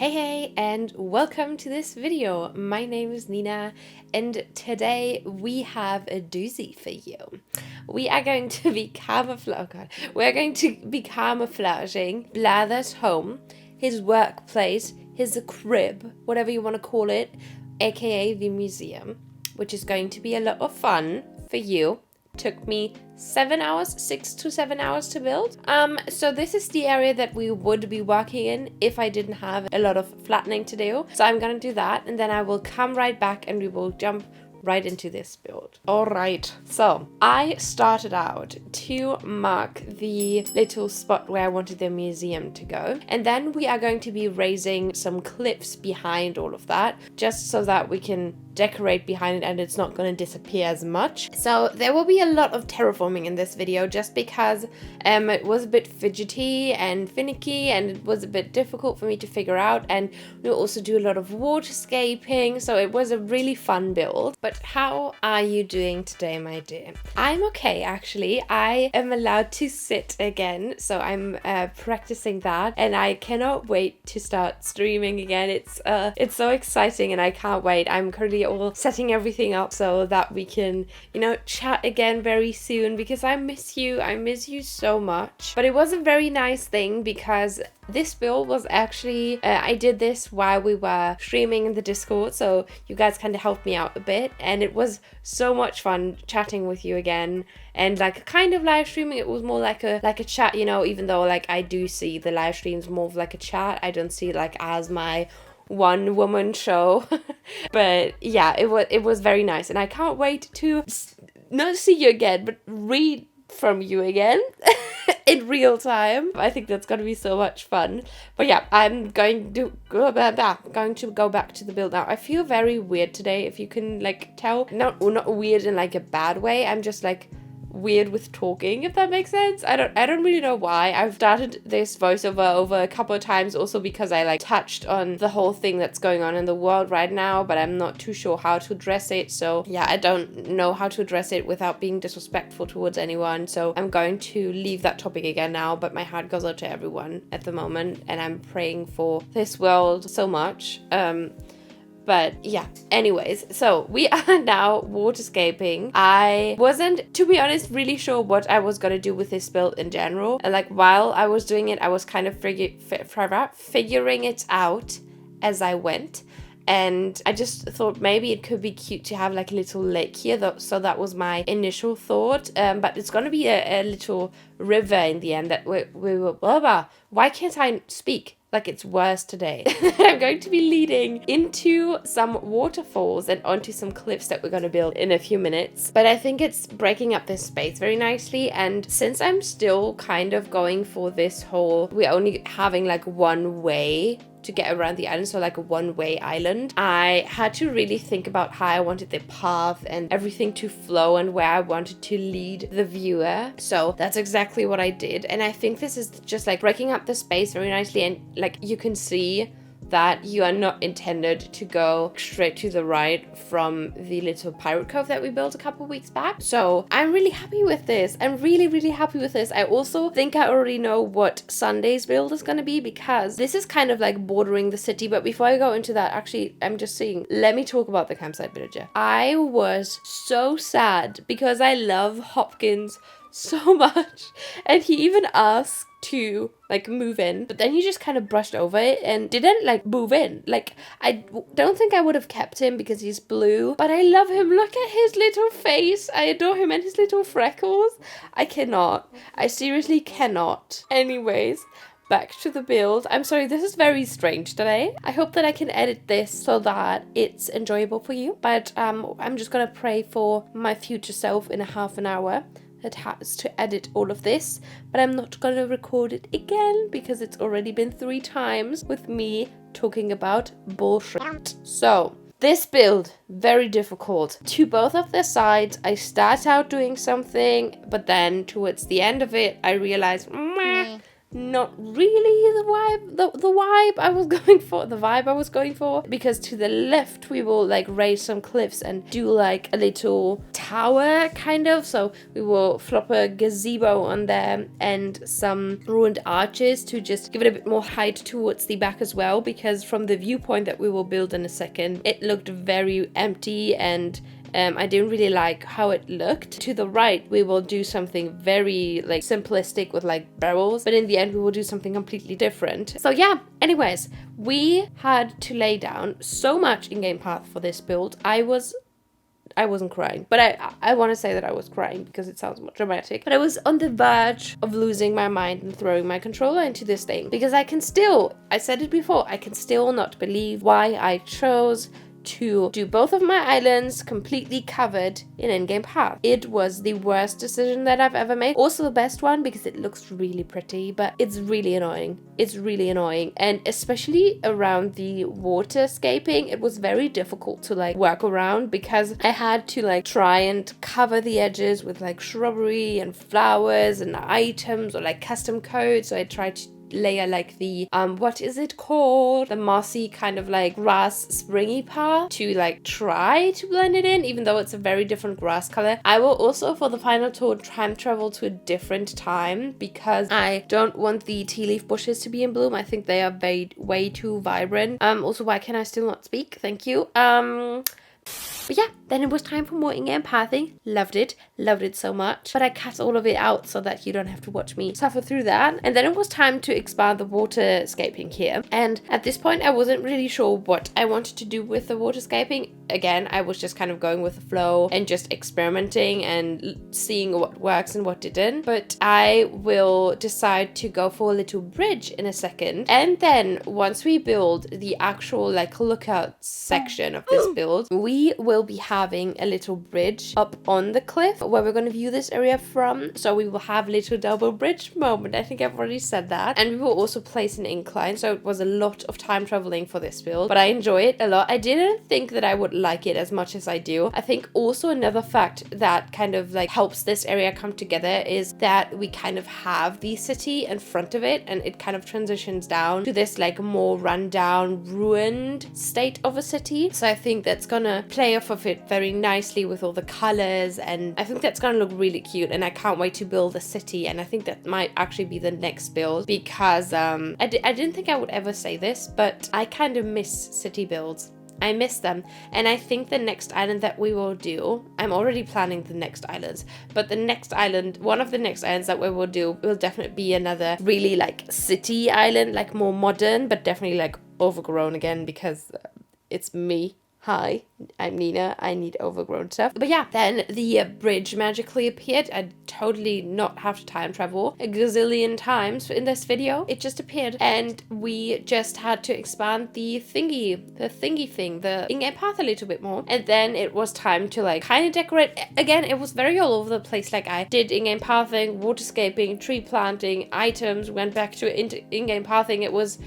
Hey, and welcome to this video. My name is Nina, and today we have a doozy for you. We are going to be camouflaging Blather's home, his workplace, his crib, whatever you want to call it, aka the museum, which is going to be a lot of fun for you. Took me 6 to 7 hours to build. So this is the area that we would be working in if I didn't have a lot of flattening to do. So I'm gonna do that, and then I will come right back and we will jump right into this build. All right, so I started out to mark the little spot where I wanted the museum to go, and then we are going to be raising some cliffs behind all of that, just so that we can decorate behind it and it's not going to disappear as much. So there will be a lot of terraforming in this video, just because it was a bit fidgety and finicky and it was a bit difficult for me to figure out, and we'll also do a lot of waterscaping, so it was a really fun build. But how are you doing today, my dear? I'm okay, actually. I am allowed to sit again, so I'm practicing that, and I cannot wait to start streaming again. It's so exciting and I can't wait. I'm currently all setting everything up so that we can, chat again very soon, because I miss you so much. But it was a very nice thing, because this build was actually, I did this while we were streaming in the Discord, so you guys kind of helped me out a bit, and it was so much fun chatting with you again, and like kind of live streaming. It was more like a chat, even though like I do see the live streams more of like a chat. I don't see it like as my one woman show. But yeah, it was very nice, and I can't wait to not see you again, but read from you again in real time. I think that's gonna be so much fun. But yeah, I'm going to go back to the build now. I feel very weird today, if you can like tell. Not weird in like a bad way. I'm just like weird with talking, if that makes sense. I don't really know why. I've started this voiceover over a couple of times, also because I like touched on the whole thing that's going on in the world right now, but I'm not too sure how to address it. So yeah, I don't know how to address it without being disrespectful towards anyone, so I'm going to leave that topic again now. But my heart goes out to everyone at the moment, and I'm praying for this world so much. But yeah, anyways, so we are now waterscaping. I wasn't, to be honest, really sure what I was going to do with this build in general. And like while I was doing it, I was kind of figuring it out as I went. And I just thought maybe it could be cute to have like a little lake here, so that was my initial thought. But it's going to be a little river in the end that we will, blah, blah. Why can't I speak? Like it's worse today. I'm going to be leading into some waterfalls and onto some cliffs that we're going to build in a few minutes. But I think it's breaking up this space very nicely. And since I'm still kind of going for this whole, we're only having like one way to get around the island, so like a one-way island, I had to really think about how I wanted the path and everything to flow and where I wanted to lead the viewer. So that's exactly what I did, and I think this is just like breaking up the space very nicely. And like you can see that you are not intended to go straight to the right from the little pirate cove that we built a couple weeks back. So I'm really happy with this. I'm really happy with this. I also think I already know what Sunday's build is going to be, because this is kind of like bordering the city. But before I go into that, actually, I'm just saying, let me talk about the campsite villager. I was so sad because I love Hopkins so much, and he even asked to like move in, but then he just kind of brushed over it and didn't like move in. Like I don't think I would have kept him because he's blue, but I love him. Look at his little face. I adore him and his little freckles. I seriously cannot. Anyways, back to the build. I'm sorry, this is very strange today. I hope that I can edit this so that it's enjoyable for you, but I'm just gonna pray for my future self in a half an hour that has to edit all of this, but I'm not gonna record it again because it's already been 3 times with me talking about bullshit. So this build, very difficult. To both of the sides, I start out doing something, but then towards the end of it, I realized, not really the vibe I was going for, because to the left we will like raise some cliffs and do like a little tower kind of, so we will flop a gazebo on there and some ruined arches to just give it a bit more height towards the back as well, because from the viewpoint that we will build in a second, it looked very empty and I didn't really like how it looked. To the right, we will do something very like simplistic with like barrels, but in the end we will do something completely different. So yeah, anyways, we had to lay down so much in-game path for this build. I wasn't crying, but I want to say that I was crying because it sounds more dramatic, but I was on the verge of losing my mind and throwing my controller into this thing, because I said it before, I can still not believe why I chose to do both of my islands completely covered in in-game path. It was the worst decision that I've ever made. Also the best one because it looks really pretty, but it's really annoying. It's really annoying. And especially around the waterscaping, it was very difficult to like work around, because I had to like try and cover the edges with like shrubbery and flowers and items or like custom codes. So I tried to layer like the what is it called, the mossy kind of like grass springy part to like try to blend it in, even though it's a very different grass color. I will also for the final tour time travel to a different time, because I don't want the tea leaf bushes to be in bloom. I think they are way too vibrant. Also, why can I still not speak? Thank you. But yeah, then it was time for more in-game pathing. Loved it so much. But I cut all of it out so that you don't have to watch me suffer through that. And then it was time to expand the waterscaping here. And at this point, I wasn't really sure what I wanted to do with the waterscaping. Again, I was just kind of going with the flow and just experimenting and seeing what works and what didn't. But I will decide to go for a little bridge in a second. And then once we build the actual like lookout section of this build, we will be having a little bridge up on the cliff where we're going to view this area from. So we will have a little double bridge moment. I think I've already said that. And we will also place an incline. So it was a lot of time traveling for this build, but I enjoy it a lot. I didn't think that I would like it as much as I do. I think also another fact that kind of like helps this area come together is that we kind of have the city in front of it, and it kind of transitions down to this like more rundown, ruined state of a city. So I think that's gonna play off of it very nicely with all the colors, and I think that's gonna look really cute, and I can't wait to build a city. And I think that might actually be the next build, because I didn't think I would ever say this, but I kind of miss city builds. I miss them, and I think the next island that we will do, I'm already planning the next islands, but the next island, one of the next islands that we will do will definitely be another really like city island, like more modern, but definitely like overgrown again, because it's me. Hi, I'm Nina. I need overgrown stuff. But yeah, then the bridge magically appeared. I totally not have to time travel a gazillion times in this video. It just appeared, and we just had to expand the thingy thing, the in-game path a little bit more. And then it was time to like kind of decorate. Again, it was very all over the place. Like I did in-game pathing, waterscaping, tree planting, items, went back to in-game pathing. It was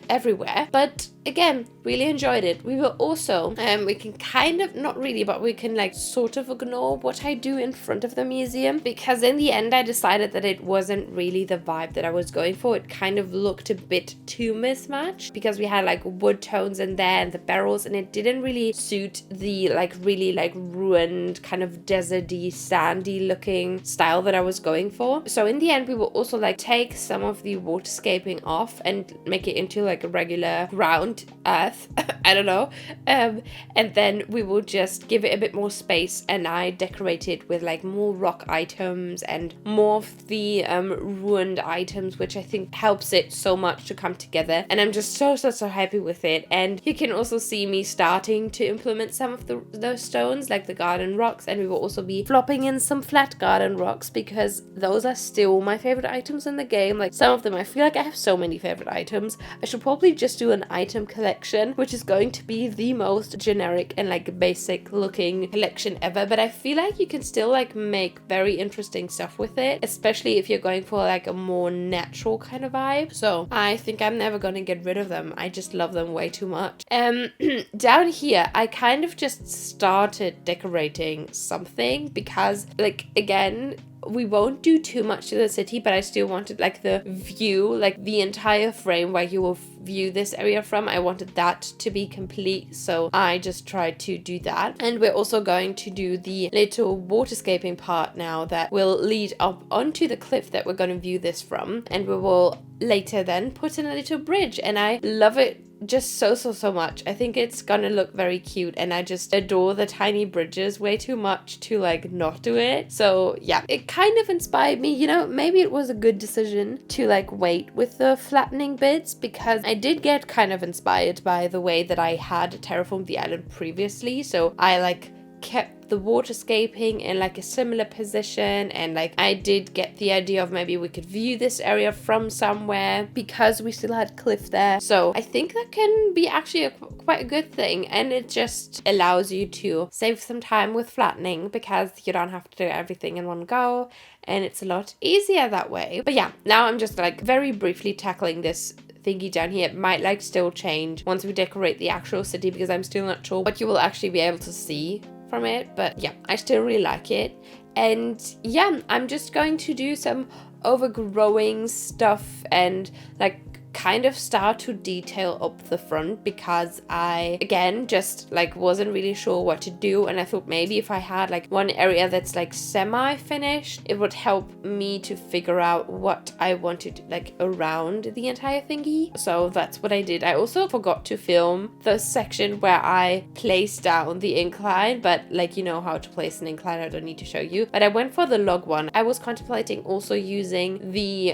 everywhere. But again, really enjoyed it. We will also, we can kind of, not really, but we can like sort of ignore what I do in front of the museum, because in the end I decided that it wasn't really the vibe that I was going for. It kind of looked a bit too mismatched, because we had like wood tones in there and the barrels, and it didn't really suit the like really like ruined kind of deserty, sandy looking style that I was going for. So in the end, we will also like take some of the waterscaping off and make it into like a regular ground earth. I don't know. And then we will just give it a bit more space, and I decorate it with like more rock items and more of the ruined items, which I think helps it so much to come together. And I'm just so happy with it. And you can also see me starting to implement some of those stones, like the garden rocks, and we will also be flopping in some flat garden rocks, because those are still my favorite items in the game. Like some of them, I feel like I have so many favorite items. I should probably just do an item collection, which is going to be the most generic basic and like basic looking collection ever, but I feel like you can still like make very interesting stuff with it, especially if you're going for like a more natural kind of vibe. So I think I'm never gonna get rid of them. I just love them way too much. Down here I kind of just started decorating something because, like, again, we won't do too much to the city, but I still wanted like the view, like the entire frame where you will view this area from. I wanted that to be complete, so I just tried to do that. And we're also going to do the little waterscaping part now that will lead up onto the cliff that we're going to view this from, and we will later then put in a little bridge, and I love it just so much. I think it's gonna look very cute, and I just adore the tiny bridges way too much to like not do it. So yeah, it kind of inspired me, you know, maybe it was a good decision to like wait with the flattening bits, because I did get kind of inspired by the way that I had terraformed the island previously. So I like kept the waterscaping in like a similar position, and like I did get the idea of maybe we could view this area from somewhere because we still had cliff there. So I think that can be actually quite a good thing, and it just allows you to save some time with flattening because you don't have to do everything in one go, and it's a lot easier that way. But yeah, now I'm just like very briefly tackling this thingy down here. It might like still change once we decorate the actual city, because I'm still not sure what you will actually be able to see from it. But yeah, I still really like it. And yeah, I'm just going to do some overgrowing stuff and like kind of start to detail up the front, because I again just like wasn't really sure what to do, and I thought maybe if I had like one area that's like semi-finished, it would help me to figure out what I wanted like around the entire thingy. So that's what I did. I also forgot to film the section where I placed down the incline, but like, you know how to place an incline, I don't need to show you, but I went for the log one. I was contemplating also using the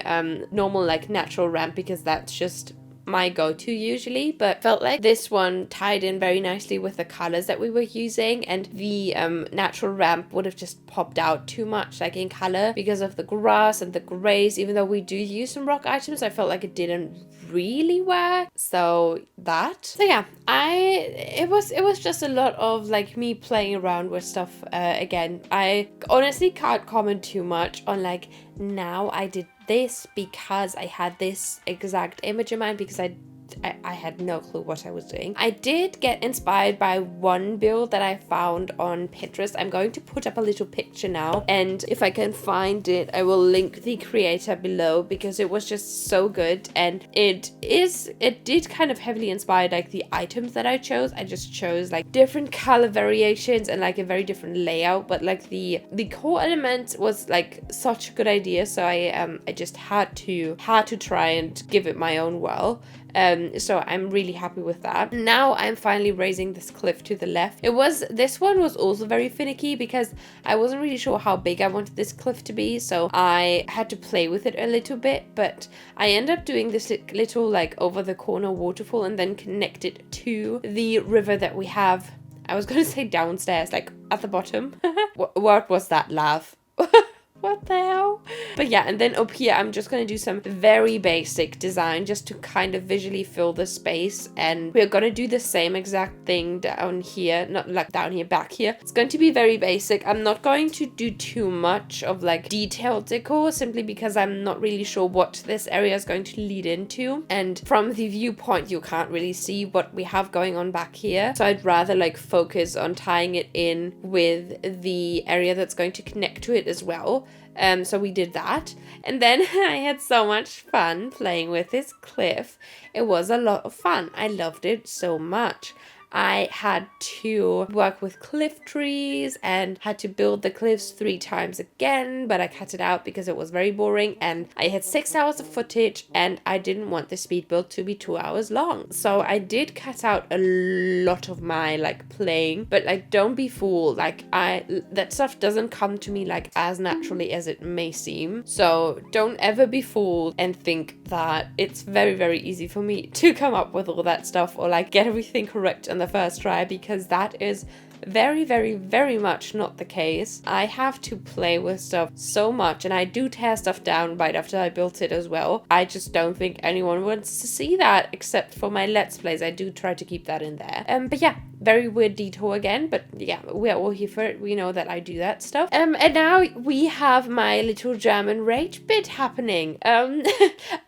normal like natural ramp, because that's just my go-to usually, but felt like this one tied in very nicely with the colors that we were using, and the natural ramp would have just popped out too much like in color because of the grass and the grays. Even though we do use some rock items, I felt like it didn't really work. So yeah, it was just a lot of like me playing around with stuff. Again, I honestly can't comment too much on like, now I did this because I had this exact image in mind, because I had no clue what I was doing. I did get inspired by one build that I found on Pinterest. I'm going to put up a little picture now, and if I can find it, I will link the creator below, because it was just so good, and it did kind of heavily inspire like the items that I chose. I just chose like different color variations and like a very different layout, but like the core element was like such a good idea, so I just had to try and give it my own whirl. So I'm really happy with that. Now I'm finally raising this cliff to the left. This one was also very finicky, because I wasn't really sure how big I wanted this cliff to be, so I had to play with it a little bit, but I ended up doing this little like over the corner waterfall, and then connect it to the river that we have. I was gonna say downstairs, like at the bottom. What was that laugh? What the hell? But yeah, and then up here I'm just going to do some very basic design just to kind of visually fill the space, and we're going to do the same exact thing down here, not like down here, back here. It's going to be very basic. I'm not going to do too much of like detailed decor, simply because I'm not really sure what this area is going to lead into, and from the viewpoint you can't really see what we have going on back here, so I'd rather like focus on tying it in with the area that's going to connect to it as well. So we did that, and then I had so much fun playing with this cliff. It was a lot of fun. I loved it so much. I had to work with cliff trees and had to build the cliffs 3 times again, but I cut it out because it was very boring, and I had 6 hours of footage, and I didn't want the speed build to be 2 hours long. So I did cut out a lot of my like playing, but like, don't be fooled. Like that stuff doesn't come to me like as naturally as it may seem. So don't ever be fooled and think that it's very, very easy for me to come up with all that stuff or like get everything correct on the first try, because that is very, very, very much not the case. I have to play with stuff so much, and I do tear stuff down right after I built it as well. I just don't think anyone wants to see that except for my Let's Plays. I do try to keep that in there. But yeah, very weird detour again, but yeah, we're all here for it. We know that I do that stuff. And now we have my little German rage bit happening.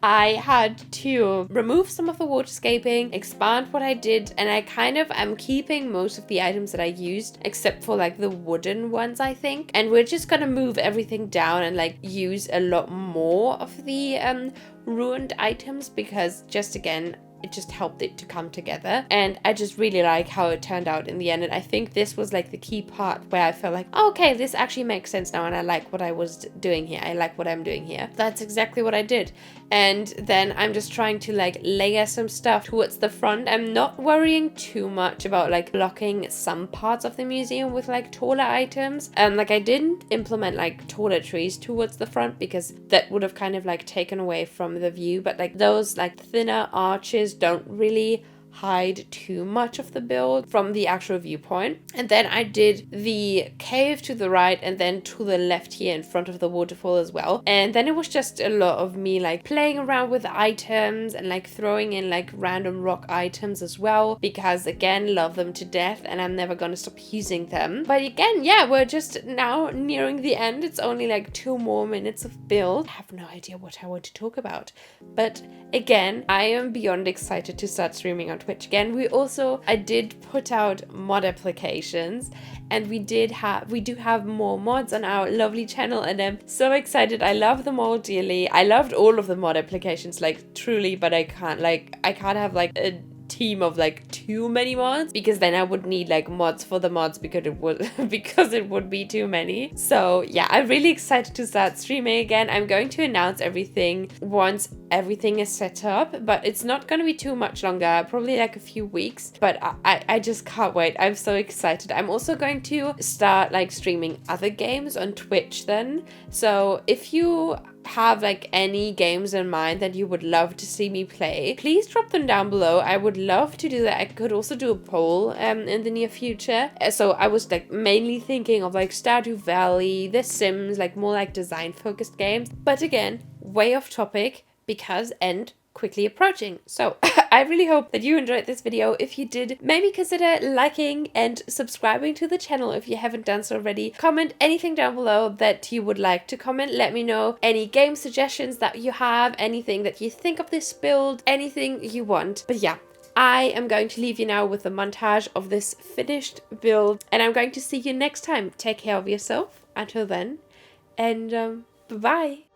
I had to remove some of the waterscaping, expand what I did, and I kind of am keeping most of the items that I used, except for like the wooden ones, I think. And we're just gonna move everything down and like use a lot more of the ruined items, because just again, it just helped it to come together, and I just really like how it turned out in the end. And I think this was like the key part where I felt like, oh, okay, this actually makes sense now, and I like what I was doing here. I like what I'm doing here. That's exactly what I did. And then I'm just trying to like layer some stuff towards the front. I'm not worrying too much about like blocking some parts of the museum with like taller items. Like I didn't implement like taller trees towards the front, because that would have kind of like taken away from the view, but like those like thinner arches don't really hide too much of the build from the actual viewpoint. And then I did the cave to the right and then to the left here in front of the waterfall as well. And then it was just a lot of me like playing around with items and like throwing in like random rock items as well, because again, love them to death and I'm never gonna stop using them. But again, yeah, we're just now nearing the end. It's only like 2 more minutes of build. I have no idea what I want to talk about, but again, I am beyond excited to start streaming on Twitch again. I did put out mod applications, and we do have more mods on our lovely channel, and I'm so excited. I love them all dearly. I loved all of the mod applications, like truly, but I can't have like a team of like too many mods, because then I would need like mods for the mods, because it would be too many. So yeah, I'm really excited to start streaming again. I'm going to announce everything once everything is set up, but it's not going to be too much longer, probably like a few weeks, but I just can't wait. I'm so excited. I'm also going to start like streaming other games on Twitch then. So if you have like any games in mind that you would love to see me play, please drop them down below. I would love to do that. I could also do a poll in the near future. So I was like mainly thinking of like Stardew Valley, The Sims, like more like design focused games, but again, way off topic because end quickly approaching. So I really hope that you enjoyed this video. If you did, maybe consider liking and subscribing to the channel if you haven't done so already. Comment anything down below that you would like to comment. Let me know any game suggestions that you have, anything that you think of this build, anything you want. But yeah, I am going to leave you now with a montage of this finished build, and I'm going to see you next time. Take care of yourself until then, and bye-bye.